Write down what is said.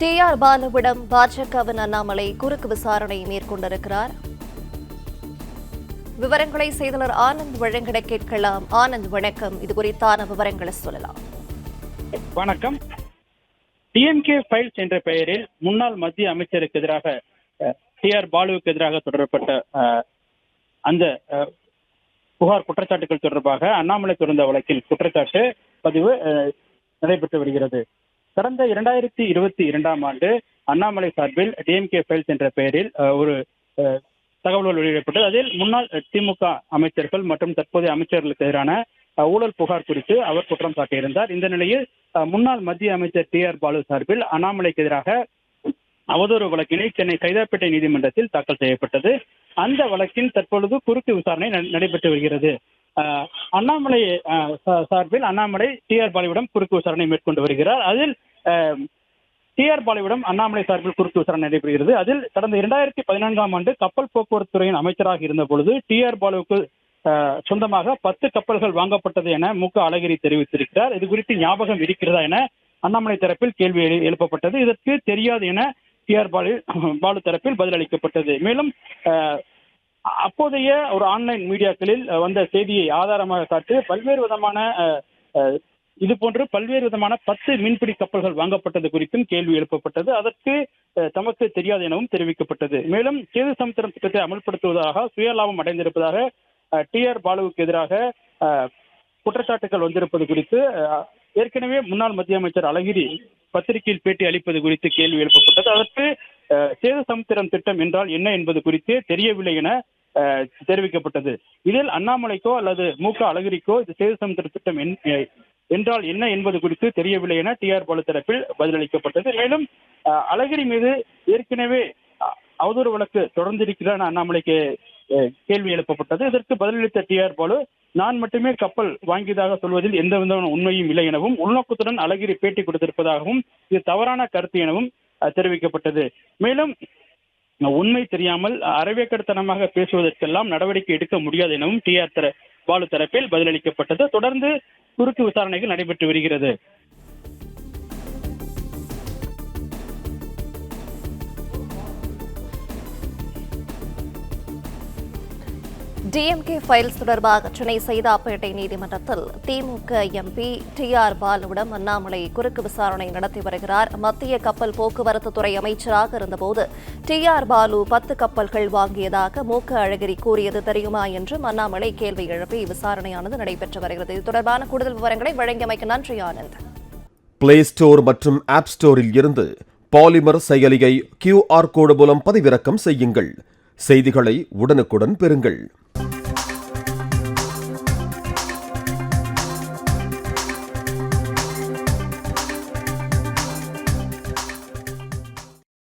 TR. பாலுவிடம் பாஜகவின் அண்ணாமலை குறுக்கு விசாரணை மேற்கொண்டிருக்கிறார். விவரங்களை செய்தியாளர் ஆனந்த் வழங்கிட கேட்கலாம். ஆனந்த், வணக்கம். இது குறித்தான விவரங்களை சொல்லலாம். வணக்கம். டிஎம்கே ஃபைல்ஸ் என்ற பெயரில் முன்னாள் மத்திய அமைச்சருக்கு எதிராக டி.ஆர். பாலுவுக்கு எதிராக தொடரப்பட்ட அந்த புகார் குற்றச்சாட்டுகள் தொடர்பாக அண்ணாமலை தொடர்ந்த வழக்கில் குற்றச்சாட்டு பதிவு நடைபெற்று வருகிறது. கடந்த 2022ஆம் ஆண்டு அண்ணாமலை சார்பில் டிஎம்கே ஃபைல்ஸ் என்ற பெயரில் ஒரு தகவல்கள் வெளியிடப்பட்டது. அதில் முன்னாள் திமுக அமைச்சர்கள் மற்றும் தற்போதைய அமைச்சர்களுக்கு எதிரான ஊழல் புகார் குறித்து அவர் குற்றம் சாட்டியிருந்தார். இந்த நிலையில் முன்னாள் மத்திய அமைச்சர் டி.ஆர். பாலு சார்பில் அண்ணாமலைக்கு எதிராக அவதூறு வழக்கினை சென்னை சைதாப்பேட்டை நீதிமன்றத்தில் தாக்கல் செய்யப்பட்டது. அந்த வழக்கின் தற்பொழுது குறுக்கு விசாரணை நடைபெற்று வருகிறது. அண்ணாமலை சார்பில் அண்ணாமலை டி.ஆர். பாலுவிடம் குறுக்கு விசாரணை மேற்கொண்டு வருகிறார். அதில் டி.ஆர். பாலுவிடம் அண்ணாமலை சார்பில் குறுக்கு விசாரணை நடைபெறுகிறது. அதில் கடந்த 2014ஆம் ஆண்டு கப்பல் போக்குவரத்து துறையின் அமைச்சராக இருந்த பொழுது டி.ஆர். பாலுவுக்கு சொந்தமாக 10 கப்பல்கள் வாங்கப்பட்டது என மு.க. அழகிரி தெரிவித்திருக்கிறார். இது குறித்து ஞாபகம் இருக்கிறதா என அண்ணாமலை தரப்பில் கேள்வி எழுப்பப்பட்டது. இதற்கு தெரியாது என டி.ஆர். பாலு தரப்பில் பதிலளிக்கப்பட்டது. மேலும் அப்போதைய ஒரு ஆன்லைன் மீடியாக்களில் வந்த செய்தியை ஆதாரமாக காட்டி பல்வேறு விதமான 10 மீன்பிடி கப்பல்கள் வாங்கப்பட்டது குறித்தும் கேள்வி எழுப்பப்பட்டது. அதற்கு தமக்கு தெரியாது எனவும் தெரிவிக்கப்பட்டது. மேலும் சேது சமுத்திரம் திட்டத்தை அமல்படுத்துவதாக சுயலாபம் அடைந்திருப்பதாக டி.ஆர். பாலுவுக்கு எதிராக குற்றச்சாட்டுகள் வந்திருப்பது குறித்து ஏற்கனவே முன்னாள் மத்திய அமைச்சர் அழகிரி பத்திரிகையில் பேட்டி அளிப்பது குறித்து கேள்வி எழுப்பப்பட்டது. அதற்கு சேது சமுத்திரம் திட்டம் என்றால் என்ன என்பது குறித்து தெரியவில்லை என தெரிவிக்கப்பட்டது. இதில் அண்ணாமலைக்கோ அல்லது மு.க. அழகிரிக்கோ இது சேது சமுத்திர திட்டம் என்றால் என்ன என்பது குறித்து தெரியவில்லை என டி.ஆர். பாலு தரப்பில் பதிலளிக்கப்பட்டது. மேலும் அழகிரி மீது ஏற்கனவே அவதூறு வழக்கு தொடர்ந்திருக்கிறார் அண்ணாமலைக்கு கேள்வி எழுப்பப்பட்டது. இதற்கு பதிலளித்த டி.ஆர். பாலு, நான் மட்டுமே கப்பல் வாங்கியதாக சொல்வதில் எந்த விதமான உண்மையும் இல்லை எனவும் உள்நோக்கத்துடன் அழகிரி பேட்டி கொடுத்திருப்பதாகவும் இது தவறான கருத்து எனவும் தெரிவிக்கப்பட்டது. மேலும் உண்மை தெரியாமல் அரைவேக்கடத்தனமாக பேசுவதற்கெல்லாம் நடவடிக்கை எடுக்க முடியாது எனவும் டி.ஆர். பாலு தரப்பில் பதிலளிக்கப்பட்டது. தொடர்ந்து குறுக்கு விசாரணைகள் நடைபெற்று வருகிறது. டிஎம்கே ஃபைல்ஸ் தொடர்பாக சென்னை சைதாப்பேட்டை நீதிமன்றத்தில் திமுக எம்பி டி.ஆர். பாலுவிடம் அண்ணாமலை குறுக்கு விசாரணை நடத்தி வருகிறார். மத்திய கப்பல் போக்குவரத்து துறை அமைச்சராக இருந்தபோது டி.ஆர். பாலு 10 கப்பல்கள் வாங்கியதாக மு.க. அழகிரி கூறியது தெரியுமா என்றும் அண்ணாமலை கேள்வி எழுப்பி விசாரணையானது நடைபெற்று வருகிறது. இது தொடர்பான கூடுதல் விவரங்களை வழங்கியமைக்கு நன்றி ஆனந்த். பிளே ஸ்டோர் மற்றும் ஆப் ஸ்டோரில் இருந்து பாலிமர் செயலியை QR கோடு மூலம் பதிவிறக்கம் செய்யுங்கள். செய்திகளை உடனுக்குடன் பெறுங்கள்.